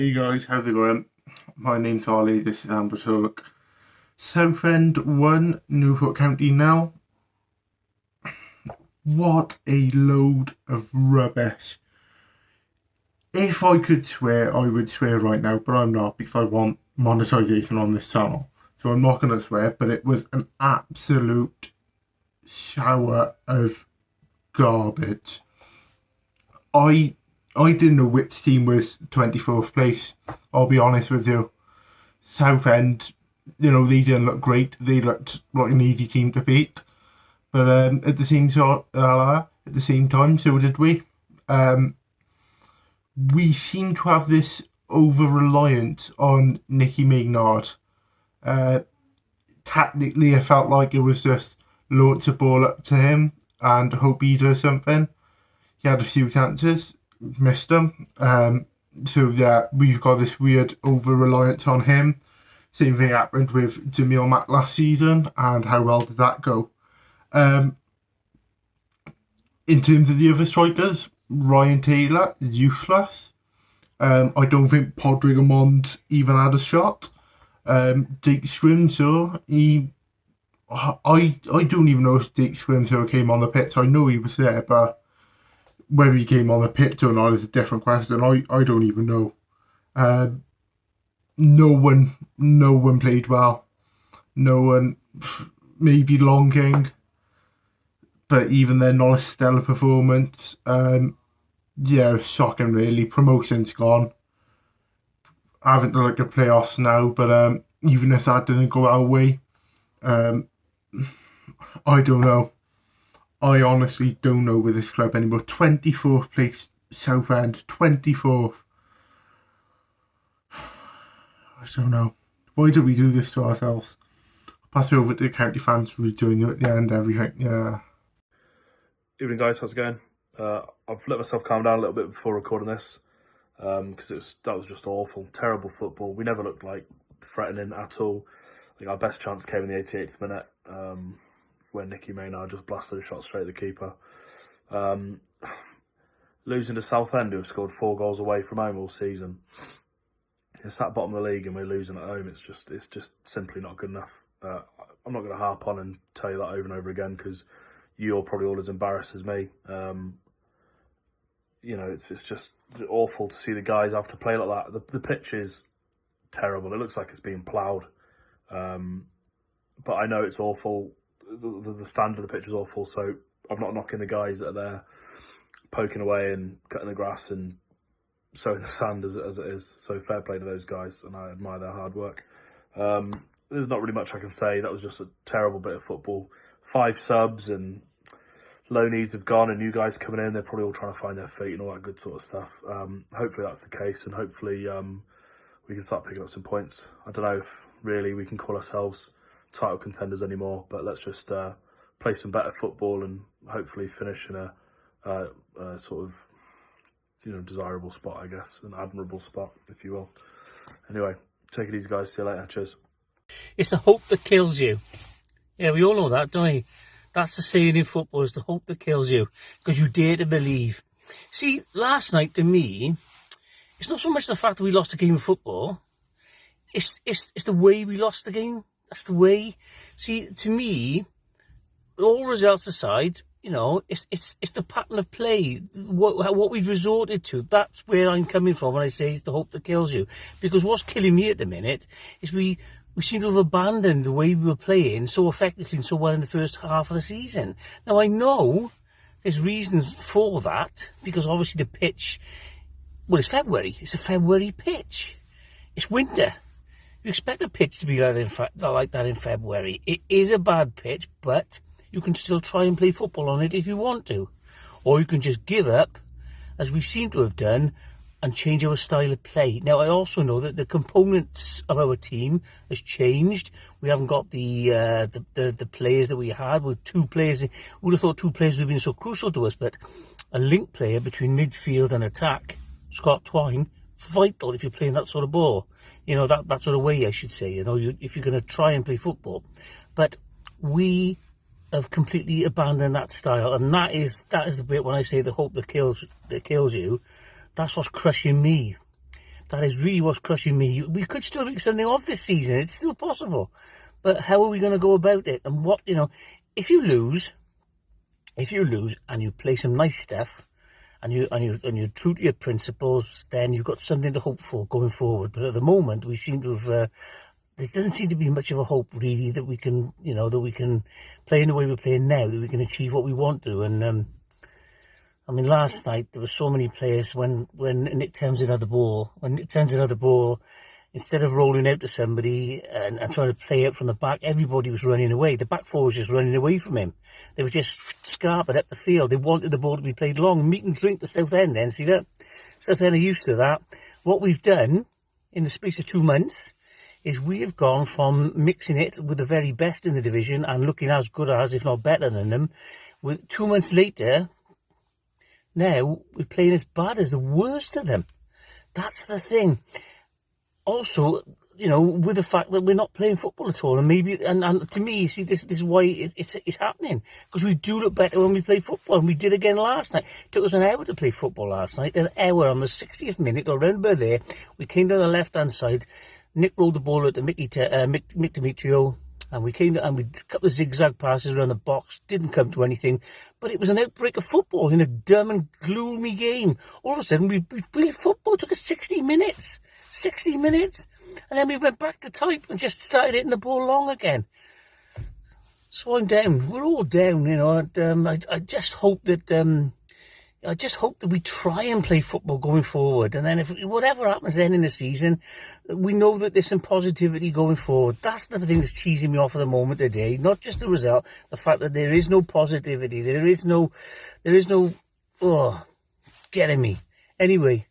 Hey guys, how's it going? My name's Ollie, this is Amber Talk. Southend 1, Newport County 0. What a load of rubbish. If I could swear, I would swear right now, but I'm not because I want monetization on this channel. So I'm not going to swear, but it was an absolute shower of garbage. I didn't know which team was 24th place, I'll be honest with you. Southend, they didn't look great. They looked like an easy team to beat. But at the same time, so did we. We seem to have this over-reliance on Nicky Maynard. Tactically, I felt like it was just launch the ball up to him and hope he does something. He had a few chances, missed them. So yeah, we've got this weird over-reliance on him. Same thing happened with Jamil Mack last season, and how well did that go? In terms of the other strikers, Ryan Taylor, useless. I don't think Podrigamond even had a shot. Jake Scrimshaw, I don't even know if Jake Scrimshaw came on the pitch. I know he was there, but whether he came on the pitch or not is a different question. I don't even know. No one played well. No one, maybe Longing, but even then, not a stellar performance. Yeah, shocking really. Promotion's gone. Having to look at playoffs now, but even if that didn't go our way, I don't know. I honestly don't know with this club anymore. 24th place, Southend, 24th. I don't know. Why do we do this to ourselves? I'll pass it over to the county fans to rejoin you at the end, everything. Yeah. Evening guys, how's it going? I've let myself calm down a little bit before recording this because that was just awful, terrible football. We never looked like threatening at all. I think our best chance came in the 88th minute when Nicky Maynard just blasted a shot straight at the keeper. Losing to Southend, who have scored 4 goals away from home all season. It's that bottom of the league and we're losing at home. It's just simply not good enough. I'm not going to harp on and tell you that over and over again because you're probably all as embarrassed as me. It's just awful to see the guys have to play like that. The pitch is terrible. It looks like it's being ploughed. But I know it's awful. The standard of the pitch is awful, so I'm not knocking the guys that are there poking away and cutting the grass and sowing the sand as it is. So fair play to those guys, and I admire their hard work. There's not really much I can say. That was just a terrible bit of football. 5 subs and low needs have gone and new guys coming in. They're probably all trying to find their feet and all that good sort of stuff. Hopefully that's the case, and hopefully we can start picking up some points. I don't know if really we can call ourselves title contenders anymore, but let's just play some better football and hopefully finish in a sort of desirable spot, I guess, an admirable spot, if you will. Anyway, take it easy, guys. See you later. Cheers. It's the hope that kills you. Yeah, we all know that, don't we? That's the saying in football, is the hope that kills you, because you dare to believe. See, last night, to me, it's not so much the fact that we lost a game of football. It's the way we lost the game. That's the way. See, to me, all results aside, it's the pattern of play, what we've resorted to. That's where I'm coming from when I say it's the hope that kills you. Because what's killing me at the minute is we seem to have abandoned the way we were playing so effectively and so well in the first half of the season. Now, I know there's reasons for that, because obviously the pitch, well, it's February. It's a February pitch. It's winter. You expect a pitch to be like that in February. It is a bad pitch, but you can still try and play football on it if you want to. Or you can just give up, as we seem to have done, and change our style of play. Now, I also know that the components of our team has changed. We haven't got the players that we had. With 2 players, we would have thought 2 players would have been so crucial to us, but a link player between midfield and attack, Scott Twine, vital if you're playing that sort of ball. That sort of way, I should say, if you're going to try and play football. But we have completely abandoned that style, and that is the bit when I say the hope that kills you. That's what's crushing me. That is really what's crushing me. We could still make something of this season. It's still possible. But how are we going to go about it? And what, if you lose and you play some nice stuff and you're true to your principles, then you've got something to hope for going forward. But at the moment, we seem to have, there doesn't seem to be much of a hope really that we can, that we can play in the way we're playing now, that we can achieve what we want to. And, last night there were so many players when Nick Townsend had the ball, instead of rolling out to somebody and trying to play out from the back, everybody was running away. The back four was just running away from him. They were just scarping up the field. They wanted the ball to be played long. Meat and drink to Southend then. See that? Southend are used to that. What we've done in the space of 2 months is we have gone from mixing it with the very best in the division and looking as good as, if not better than them. With 2 months later, now we're playing as bad as the worst of them. That's the thing. Also, with the fact that we're not playing football at all, and to me, you see, this is why it's happening, because we do look better when we play football, and we did again last night. It took us an hour to play football last night, an hour on the 60th minute, or around by there. We came down the left-hand side, Nick rolled the ball out to Mick Demetrio, and we did a couple of zigzag passes around the box, didn't come to anything, but it was an outbreak of football in a dumb and gloomy game. All of a sudden, we played football. It took us 60 minutes, and then we went back to type and just started hitting the ball long again. So I'm down. We're all down, and I just hope that we try and play football going forward. And then if whatever happens then in the season, we know that there's some positivity going forward. That's the thing that's cheesing me off at the moment today. Not just the result, the fact that there is no positivity. There is no, getting me. Anyway,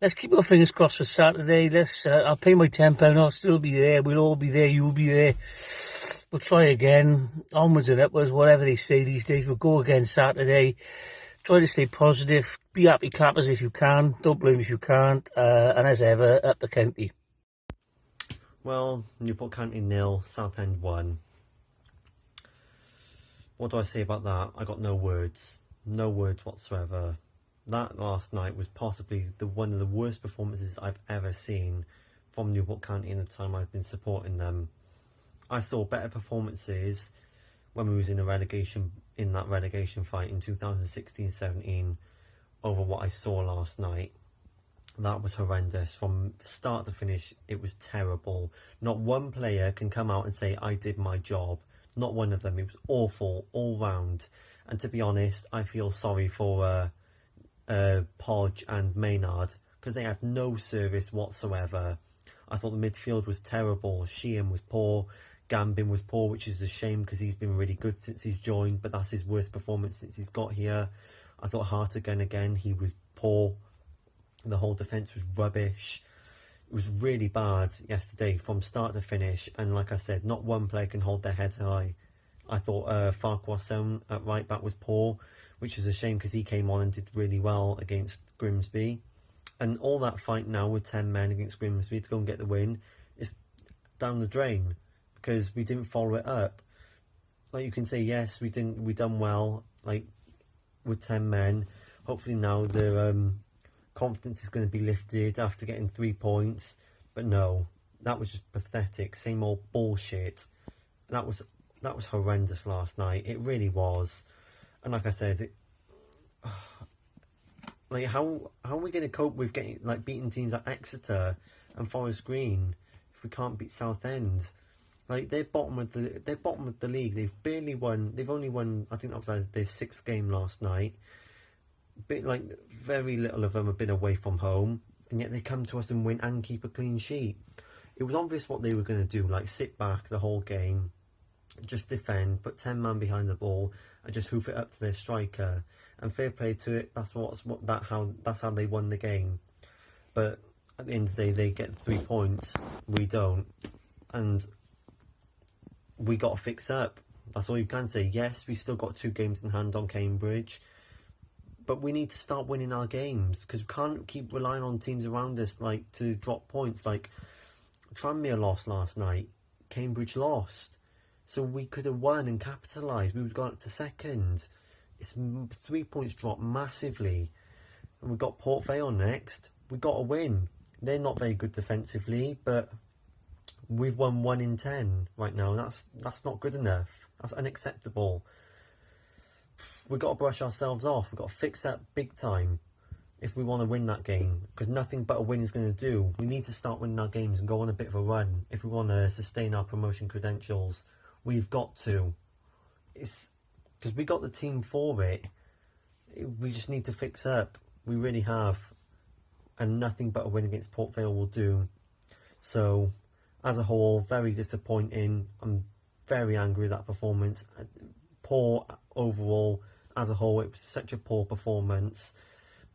let's keep our fingers crossed for Saturday. I'll pay my £10. I'll still be there. We'll all be there. You'll be there. We'll try again. Onwards and upwards, whatever they say these days. We'll go again Saturday. Try to stay positive. Be happy clappers if you can. Don't blame if you can't. And as ever, up the county. Well, Newport County 0, Southend 1. What do I say about that? I got no words. No words whatsoever. That last night was possibly one of the worst performances I've ever seen from Newport County in the time I've been supporting them. I saw better performances when we was in that relegation fight in 2016-17 over what I saw last night. That was horrendous. From start to finish, it was terrible. Not one player can come out and say, I did my job. Not one of them. It was awful all round. And to be honest, I feel sorry for Podge and Maynard, because they had no service whatsoever. I thought the midfield was terrible. Sheehan was poor. Gambin was poor, which is a shame because he's been really good since he's joined, but that's his worst performance since he's got here. I thought Hartigan again, he was poor. The whole defence was rubbish. It was really bad yesterday from start to finish, and like I said, not one player can hold their head high. I thought Farquhar Sound at right back was poor, which is a shame because he came on and did really well against Grimsby. And all that fight now with 10 men against Grimsby to go and get the win is down the drain, because we didn't follow it up. Like, you can say, yes, we done well, like, with 10 men. Hopefully now their confidence is going to be lifted after getting 3 points. But no, that was just pathetic. Same old bullshit. That was horrendous last night. It really was. And like I said, like, how are we going to cope with beating teams like Exeter and Forest Green if we can't beat Southend? Like, they're bottom of the league. They've barely won. They've only won, I think that was their 6th game last night. Very little of them have been away from home, and yet they come to us and win and keep a clean sheet. It was obvious what they were going to do. Like, sit back the whole game, just defend, put 10 men behind the ball, and just hoof it up to their striker. And fair play to it. That's how they won the game. But at the end of the day, they get 3 points. We don't, and we got to fix up. That's all you can say. Yes, we still got 2 games in hand on Cambridge, but we need to start winning our games, because we can't keep relying on teams around us to drop points. Like, Tranmere lost last night, Cambridge lost, so we could have won and capitalised. We would have gone up to 2nd. It's 3 points dropped massively, and we've got Port Vale next. We got to win. they're not very good defensively, but we've won 1 in 10 right now. That's not good enough. That's unacceptable. We've got to brush ourselves off. We've got to fix that big time if we want to win that game, because nothing but a win is going to do. We need to start winning our games and go on a bit of a run if we want to sustain our promotion credentials. We've got to. It's because we got the team for it. We just need to fix up. We really have. And nothing but a win against Port Vale will do. So, as a whole, very disappointing. I'm very angry with that performance. Poor overall. As a whole, it was such a poor performance.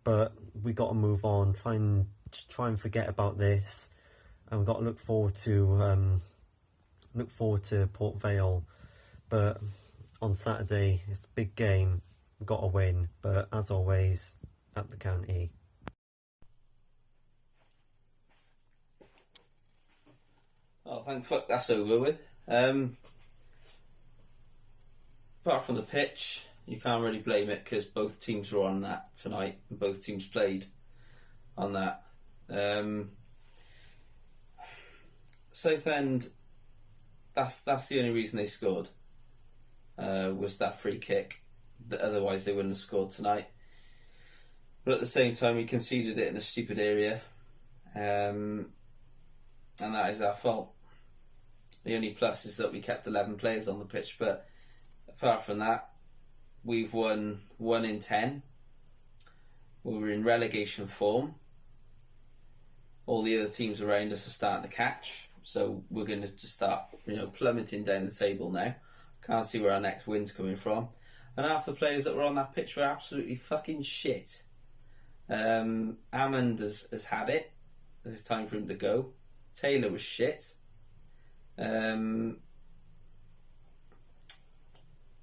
But we got to move on. Try and forget about this. And we've got to look forward to Port Vale. But on Saturday, it's a big game. We've got to win. But as always, up the county. Oh, thank fuck that's over with. Apart from the pitch, you can't really blame it because both teams were on that tonight and both teams played on that. Southend, that's the only reason they scored, was that free kick. Otherwise they wouldn't have scored tonight. But at the same time, we conceded it in a stupid area, and that is our fault. The only plus is that we kept 11 players on the pitch, but apart from that, we've won 1 in 10. We were in relegation form. All the other teams around us are starting to catch, so we're going to just start, plummeting down the table now. Can't see where our next win's coming from. And half the players that were on that pitch were absolutely fucking shit. Hammond has had it. It's time for him to go. Taylor was shit.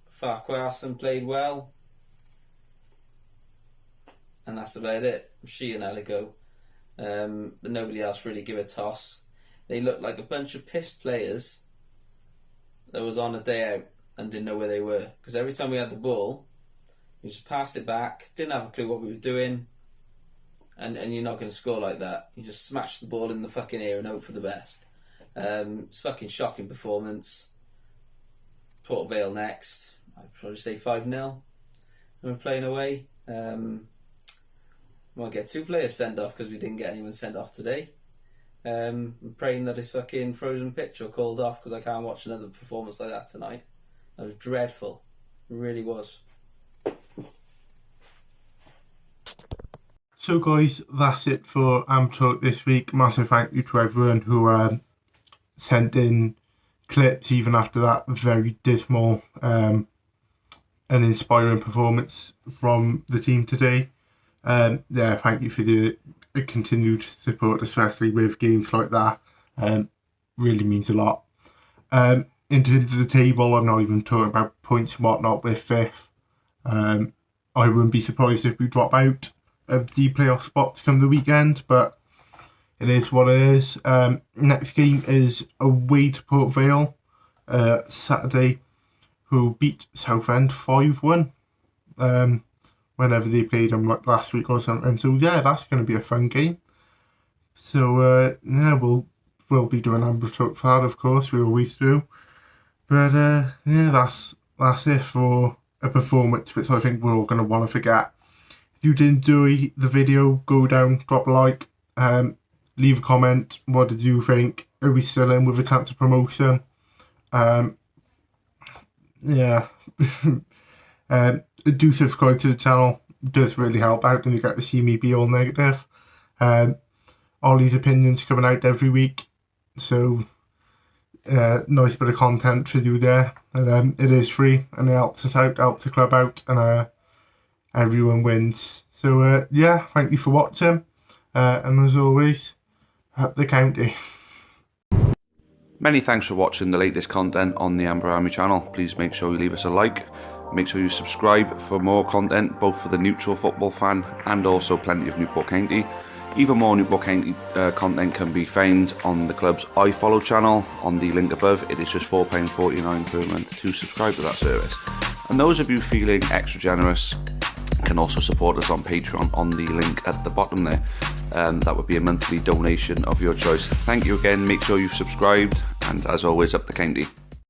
Farquharson played well, and that's about it. She and Ella go, but nobody else really give a toss. They looked like a bunch of pissed players that was on a day out and didn't know where they were, because every time we had the ball, we just passed it back, didn't have a clue what we were doing, and you're not going to score like that. You just smash the ball in the fucking air and hope for the best. It's fucking shocking performance. Port Vale next. I'd probably say 5-0. And we're playing away. Might get 2 players sent off because we didn't get anyone sent off today. I'm praying that it's fucking frozen pitch or called off because I can't watch another performance like that tonight. That was dreadful. It really was. So guys, that's it for Talk this week. Massive thank you to everyone who sent in clips even after that very dismal and inspiring performance from the team today. Thank you for the continued support, especially with games like that. Really means a lot. In terms of the table, I'm not even talking about points and whatnot. We're 5th. I wouldn't be surprised if we drop out of the playoff spots come the weekend, but it is what it is. Next game is away to Port Vale, Saturday, who beat Southend 5-1 whenever they played them last week or something. So yeah, that's going to be a fun game. So we'll be doing Amber Talk for that, of course. We always do. But that's it for a performance which I think we're all going to want to forget. If you did enjoy the video, go down, drop a like, leave a comment. What did you think? Are we still in with a chance of promotion? Do subscribe to the channel. It does really help out, and you get to see me be all negative. All these opinions coming out every week, so nice bit of content for you there. And it is free, and it helps us out, helps the club out, and everyone wins. So thank you for watching, and as always, up the county. Many thanks for watching the latest content on the Amber Army channel. Please make sure you leave us a like. Make sure you subscribe for more content, both for the neutral football fan and also plenty of Newport County. Even more Newport County content can be found on the club's iFollow channel on the link above. It is just £4.49 per month to subscribe to that service. And those of you feeling extra generous can also support us on Patreon on the link at the bottom there. That would be a monthly donation of your choice. Thank you again, make sure you've subscribed, and as always, up the county.